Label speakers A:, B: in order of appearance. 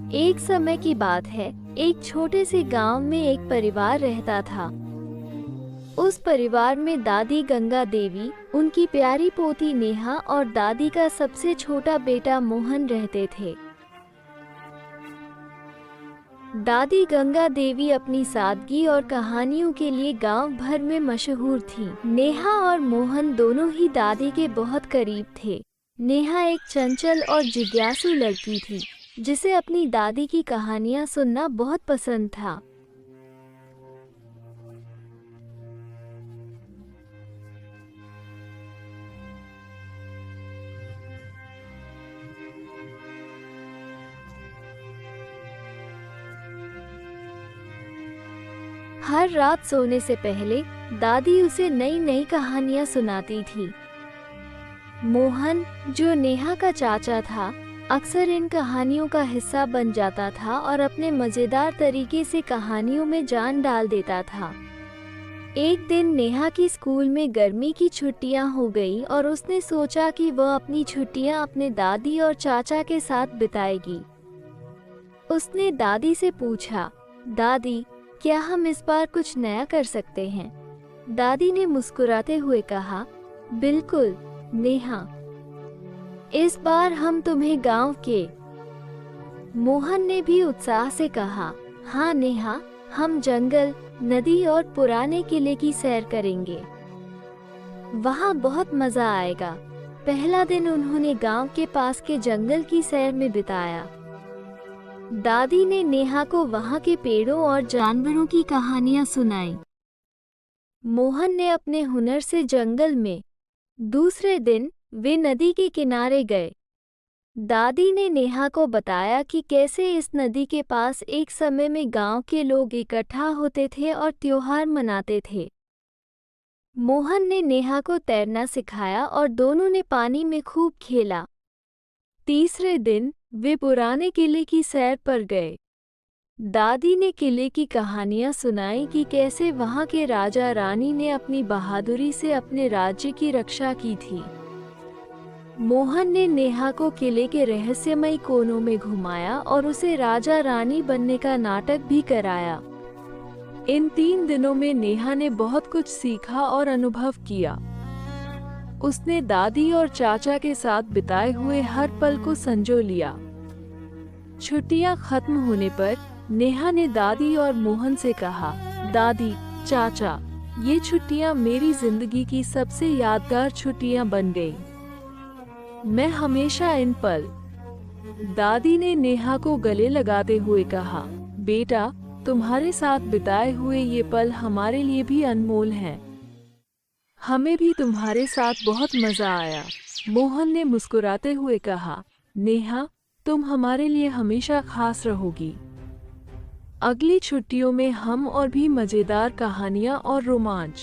A: एक समय की बात है। एक छोटे से गांव में एक परिवार रहता था। उस परिवार में दादी गंगा देवी, उनकी प्यारी पोती नेहा और दादी का सबसे छोटा बेटा मोहन रहते थे। दादी गंगा देवी अपनी सादगी और कहानियों के लिए गांव भर में मशहूर थी। नेहा और मोहन दोनों ही दादी के बहुत करीब थे। नेहा एक चंचल और जिज्ञासु लड़की थी, जिसे अपनी दादी की कहानियां सुनना बहुत पसंद था। हर रात सोने से पहले दादी उसे नई नई कहानियां सुनाती थी। मोहन, जो नेहा का चाचा था, अक्सर इन कहानियों का हिस्सा बन जाता था और अपने मजेदार तरीके से कहानियों में जान डाल देता था। एक दिन नेहा की स्कूल में गर्मी की छुट्टियां हो गई और उसने सोचा कि वह अपनी छुट्टियां अपने दादी और चाचा के साथ बिताएगी। उसने दादी से पूछा, दादी, क्या हम इस बार कुछ नया कर सकते हैं? दादी ने मुस्कुराते हुए कहा, बिल्कुल नेहा, इस बार हम तुम्हें गांव के। मोहन ने भी उत्साह से कहा, हाँ नेहा, हम जंगल, नदी और पुराने किले की सैर करेंगे। वहाँ बहुत मजा आएगा। पहला दिन उन्होंने गांव के पास के जंगल की सैर में बिताया। दादी ने नेहा को वहाँ के पेड़ों और जानवरों की कहानियां सुनाई। मोहन ने अपने हुनर से जंगल में। दूसरे दिन वे नदी के किनारे गए। दादी ने नेहा को बताया कि कैसे इस नदी के पास एक समय में गांव के लोग इकट्ठा होते थे और त्योहार मनाते थे। मोहन ने नेहा को तैरना सिखाया और दोनों ने पानी में खूब खेला। तीसरे दिन वे पुराने किले की सैर पर गए। दादी ने किले की कहानियां सुनाई कि कैसे वहां के राजा रानी ने अपनी बहादुरी से अपने राज्य की रक्षा की थी। मोहन ने नेहा को किले के रहस्यमयी कोनों में घुमाया और उसे राजा रानी बनने का नाटक भी कराया। इन 3 दिनों में नेहा ने बहुत कुछ सीखा और अनुभव किया। उसने दादी और चाचा के साथ बिताए हुए हर पल को संजो लिया। छुट्टियां खत्म होने पर नेहा ने दादी और मोहन से कहा, दादी, चाचा, ये छुट्टियां मेरी जिंदगी की सबसे यादगार छुट्टियां बन गईं। मैं हमेशा इन पल। दादी ने नेहा को गले लगाते हुए कहा, बेटा, तुम्हारे साथ बिताए हुए ये पल हमारे लिए भी अनमोल हैं। हमें भी तुम्हारे साथ बहुत मजा आया। मोहन ने मुस्कुराते हुए कहा, नेहा, तुम हमारे लिए हमेशा खास रहोगी। अगली छुट्टियों में हम और भी मजेदार कहानियां और रोमांच